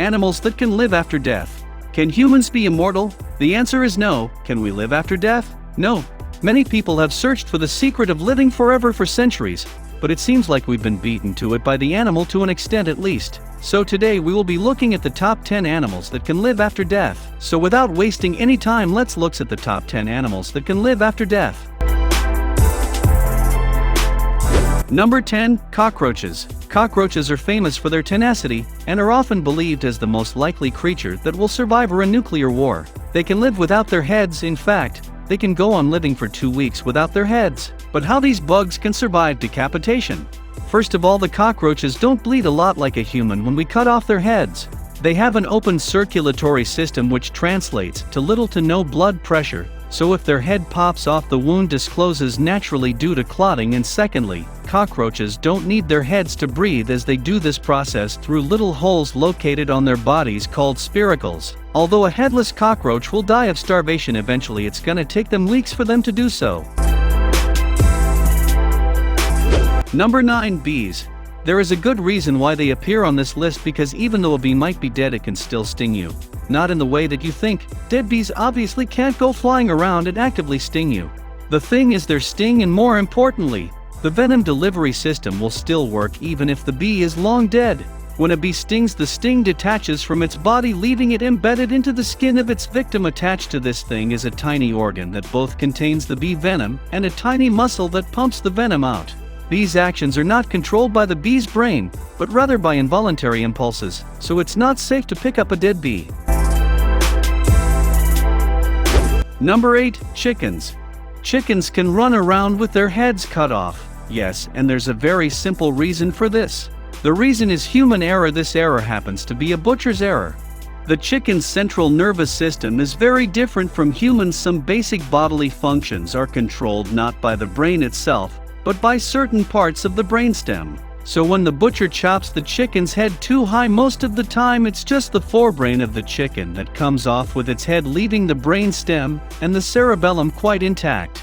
Animals that can live after death. Can humans be immortal? The answer is no. Can we live after death? No. Many people have searched for the secret of living forever for centuries, but it seems like we've been beaten to it by the animal to an extent at least. So today we will be looking at the top 10 animals that can live after death. So without wasting any time, let's look at the top 10 animals that can live after death. Number 10. Cockroaches. Cockroaches are famous for their tenacity and are often believed as the most likely creature that will survive a nuclear war. They can live without their heads. In fact, they can go on living for 2 weeks without their heads. But how these bugs can survive decapitation? First of all, the cockroaches don't bleed a lot like a human when we cut off their heads. They have an open circulatory system which translates to little to no blood pressure, so if their head pops off, the wound discloses naturally due to clotting. And secondly, cockroaches don't need their heads to breathe, as they do this process through little holes located on their bodies called spiracles. Although a headless cockroach will die of starvation eventually, it's gonna take them weeks for them to do so. Number 9. Bees. There is a good reason why they appear on this list, because even though a bee might be dead, it can still sting you. Not in the way that you think. Dead bees obviously can't go flying around and actively sting you. The thing is their sting, and more importantly, the venom delivery system will still work even if the bee is long dead. When a bee stings, the sting detaches from its body, leaving it embedded into the skin of its victim. Attached to this thing is a tiny organ that both contains the bee venom and a tiny muscle that pumps the venom out. These actions are not controlled by the bee's brain, but rather by involuntary impulses, so it's not safe to pick up a dead bee. Number 8. Chickens. Chickens can run around with their heads cut off. Yes, and there's a very simple reason for this. The reason is human error. This error happens to be a butcher's error. The chicken's central nervous system is very different from humans. Some basic bodily functions are controlled not by the brain itself, but by certain parts of the brainstem. So when the butcher chops the chicken's head too high, most of the time it's just the forebrain of the chicken that comes off with its head, leaving the brainstem and the cerebellum quite intact.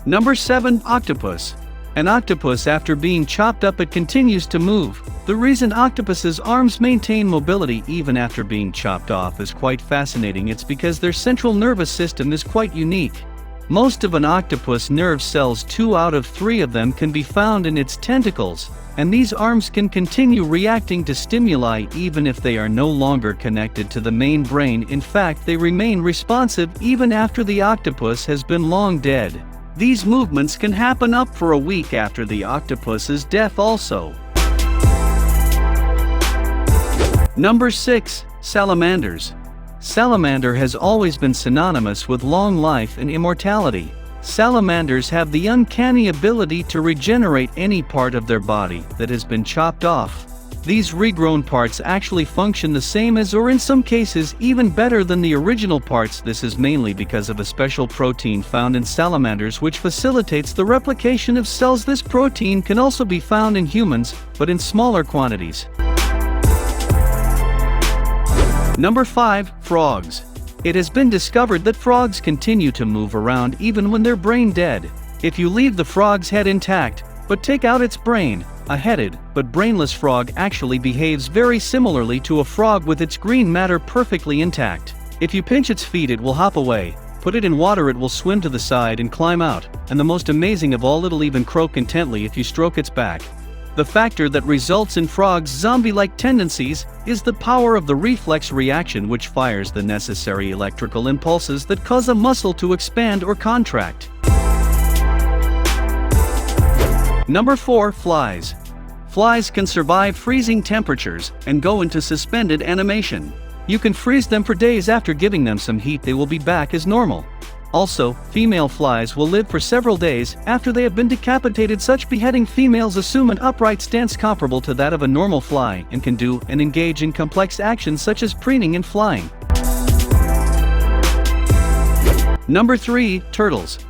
Number 7. Octopus. An octopus, after being chopped up, it continues to move. The reason octopus's arms maintain mobility even after being chopped off is quite fascinating. It's because their central nervous system is quite unique. Most of an octopus nerve cells, 2 out of 3 of them, can be found in its tentacles, and these arms can continue reacting to stimuli even if they are no longer connected to the main brain. In fact, they remain responsive even after the octopus has been long dead. These movements can happen up for a week after the octopus's death also. Number 6. Salamanders. Salamander has always been synonymous with long life and immortality. Salamanders have the uncanny ability to regenerate any part of their body that has been chopped off. These regrown parts actually function the same as, or in some cases even better than, the original parts. This is mainly because of a special protein found in salamanders which facilitates the replication of cells. This protein can also be found in humans, but in smaller quantities. Number 5. Frogs. It has been discovered that frogs continue to move around even when they're brain dead. If you leave the frog's head intact, but take out its brain, a headed but brainless frog actually behaves very similarly to a frog with its green matter perfectly intact. If you pinch its feet, it will hop away. Put it in water, it will swim to the side and climb out. And the most amazing of all, it'll even croak intently if you stroke its back. The factor that results in frogs' zombie-like tendencies is the power of the reflex reaction, which fires the necessary electrical impulses that cause a muscle to expand or contract. Number 4. Flies. Flies can survive freezing temperatures and go into suspended animation. You can freeze them for days. After giving them some heat, they will be back as normal. Also, female flies will live for several days after they have been decapitated. Such beheading females assume an upright stance comparable to that of a normal fly and can do and engage in complex actions such as preening and flying. Number 3. Turtles.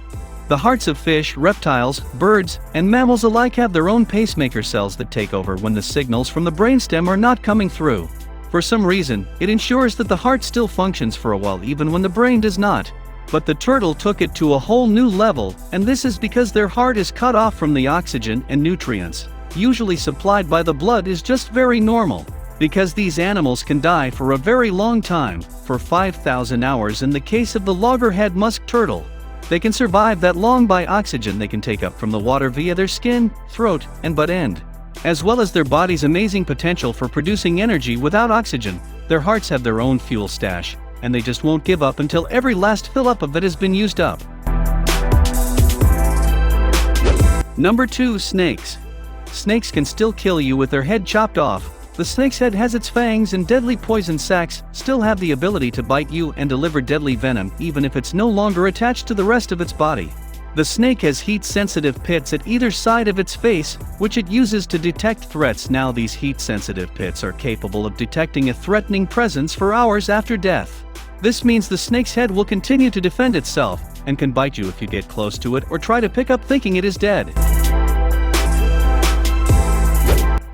The hearts of fish, reptiles, birds, and mammals alike have their own pacemaker cells that take over when the signals from the brainstem are not coming through. For some reason, it ensures that the heart still functions for a while even when the brain does not. But the turtle took it to a whole new level, and this is because their heart is cut off from the oxygen and nutrients. usually supplied by the blood, is just very normal. Because these animals can die for a very long time, for 5,000 hours in the case of the loggerhead musk turtle. They can survive that long by oxygen they can take up from the water via their skin, throat, and butt end. As well as their body's amazing potential for producing energy without oxygen, their hearts have their own fuel stash, and they just won't give up until every last fill-up of it has been used up. Number 2. Snakes. Snakes can still kill you with their head chopped off. The snake's head has its fangs and deadly poison sacs, still have the ability to bite you and deliver deadly venom even if it's no longer attached to the rest of its body. The snake has heat-sensitive pits at either side of its face, which it uses to detect threats. Now these heat-sensitive pits are capable of detecting a threatening presence for hours after death. This means the snake's head will continue to defend itself, and can bite you if you get close to it or try to pick up thinking it is dead.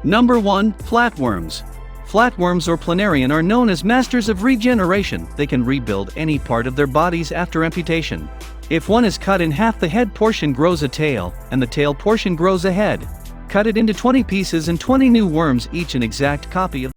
Number 1. Flatworms. Flatworms or planarian are known as masters of regeneration. They can rebuild any part of their bodies after amputation. If one is cut in half, the head portion grows a tail, and the tail portion grows a head. Cut it into 20 pieces and 20 new worms, each an exact copy of